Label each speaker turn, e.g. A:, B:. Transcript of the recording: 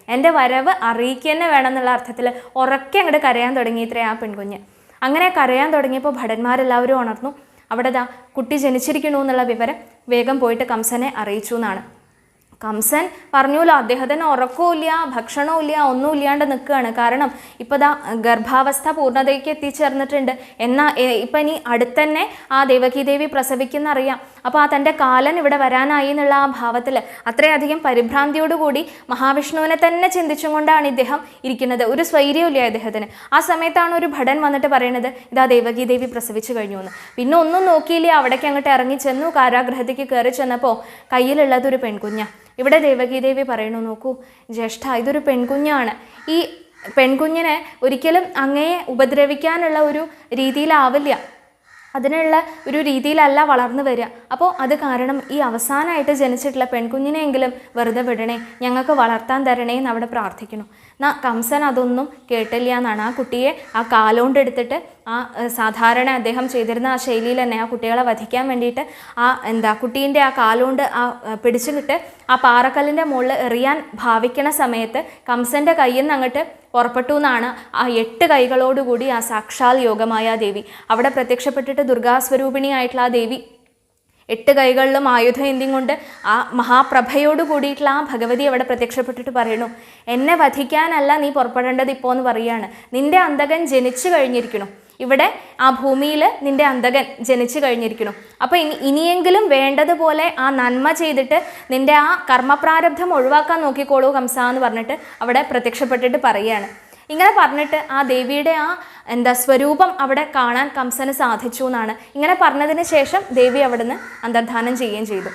A: എൻ്റെ വരവ് അറിയിക്കുക തന്നെ വേണം എന്നുള്ള അർത്ഥത്തിൽ ഉറക്കെ അങ്ങോട്ട് കരയാൻ തുടങ്ങി ഇത്രേ ആ പെൺകുഞ്ഞ്. അങ്ങനെ കരയാൻ തുടങ്ങിയപ്പോൾ ഭടന്മാരെല്ലാവരും ഉണർന്നു. അവിടെ ദാ കുട്ടി ജനിച്ചിരിക്കണു എന്നുള്ള വിവരം വേഗം പോയിട്ട് കംസനെ അറിയിച്ചു എന്നാണ്. കംസൻ പറഞ്ഞല്ലോ, അദ്ദേഹത്തിന് ഉറക്കവും ഇല്ല, ഭക്ഷണവും ഇല്ല, ഒന്നും ഇല്ലാണ്ട് നിൽക്കുകയാണ്. കാരണം ഇപ്പോൾ ദാ ഗർഭാവസ്ഥ പൂർണ്ണതയ്ക്ക് എത്തിച്ചേർന്നിട്ടുണ്ട്. എന്നാൽ ഇപ്പം ഇനി അടുത്തന്നെ ആ ദേവകീദേവി പ്രസവിക്കുന്നറിയാം. അപ്പോൾ ആ തൻ്റെ കാലൻ ഇവിടെ വരാനായി എന്നുള്ള ആ ഭാവത്തിൽ അത്രയധികം പരിഭ്രാന്തിയോടുകൂടി മഹാവിഷ്ണുവിനെ തന്നെ ചിന്തിച്ചും കൊണ്ടാണ് ഇദ്ദേഹം ഇരിക്കുന്നത്. ഒരു സ്വൈര്യവും ഇല്ല ഇദ്ദേഹത്തിന്. ആ സമയത്താണ് ഒരു ഭടൻ വന്നിട്ട് പറയുന്നത്, ഇതാ ദേവകീദേവി പ്രസവിച്ചു കഴിഞ്ഞു എന്ന്. പിന്നെ ഒന്നും നോക്കിയില്ല, അവിടേക്ക് അങ്ങോട്ട് ഇറങ്ങി ചെന്നു. കാരാഗൃഹത്തേക്ക് കയറി ചെന്നപ്പോൾ കയ്യിലുള്ളത് ഒരു പെൺകുഞ്ഞാണ്. ഇവിടെ ദേവകീദേവി പറയണു, നോക്കൂ ജ്യേഷ്ഠ, ഇതൊരു പെൺകുഞ്ഞാണ്. ഈ പെൺകുഞ്ഞിനെ ഒരിക്കലും അങ്ങയെ ഉപദ്രവിക്കാനുള്ള ഒരു രീതിയിലാവില്ല, അതിനുള്ള ഒരു രീതിയിലല്ല വളർന്നു വരിക. അപ്പോൾ അത് കാരണം ഈ അവസാനമായിട്ട് ജനിച്ചിട്ടുള്ള പെൺകുഞ്ഞിനെയെങ്കിലും വെറുതെ വിടണേ, ഞങ്ങൾക്ക് വളർത്താൻ തരണേ എന്ന് അവിടെ പ്രാർത്ഥിക്കുന്നു. കംസൻ അതൊന്നും കേട്ടില്ല എന്നാണ്. ആ കുട്ടിയെ ആ കാലുകൊണ്ട് എടുത്തിട്ട് ആ സാധാരണ അദ്ദേഹം ചെയ്തിരുന്ന ആ ശൈലിയിൽ തന്നെ ആ കുട്ടികളെ വധിക്കാൻ വേണ്ടിയിട്ട് കുട്ടീൻ്റെ ആ കാലുകൊണ്ട് പിടിച്ചിട്ട് ആ പാറക്കല്ലിൻ്റെ മുകളിൽ എറിയാൻ ഭാവിക്കണ സമയത്ത് കംസൻ്റെ കയ്യിൽ നിന്ന് അങ്ങോട്ട് പുറപ്പെട്ടു എന്നാണ്. ആ 8 കൈകളോടുകൂടി ആ സാക്ഷാൽ യോഗമായ ദേവി അവിടെ പ്രത്യക്ഷപ്പെട്ടിട്ട് ദുർഗാസ്വരൂപിണിയായിട്ടുള്ള ആ ദേവി 8 കൈകളിലും ആയുധേന്ത്യം കൊണ്ട് ആ മഹാപ്രഭയോട് കൂടിയിട്ടുള്ള ആ ഭഗവതി അവിടെ പ്രത്യക്ഷപ്പെട്ടിട്ട് പറയണു, എന്നെ വധിക്കാനല്ല നീ പുറപ്പെടേണ്ടത് ഇപ്പോൾ എന്ന് പറയുകയാണ്. നിന്റെ അന്തകൻ ജനിച്ചു കഴിഞ്ഞിരിക്കണം, ഇവിടെ ആ ഭൂമിയിൽ നിന്റെ അന്തകൻ ജനിച്ചു കഴിഞ്ഞിരിക്കണം. അപ്പോൾ ഇനിയെങ്കിലും വേണ്ടതുപോലെ ആ നന്മ ചെയ്തിട്ട് നിന്റെ ആ കർമ്മപ്രാരബ്ധം ഒഴിവാക്കാൻ നോക്കിക്കോളൂ കംസ എന്ന് പറഞ്ഞിട്ട് അവിടെ പ്രത്യക്ഷപ്പെട്ടിട്ട് പറയുകയാണ്. ഇങ്ങനെ പറഞ്ഞിട്ട് ആ ദേവിയുടെ ആ സ്വരൂപം അവിടെ കാണാൻ കംസന് സാധിച്ചു എന്നാണ്. ഇങ്ങനെ പറഞ്ഞതിന് ശേഷം ദേവി അവിടുന്ന് അന്തർധാനം ചെയ്യുകയും ചെയ്തു.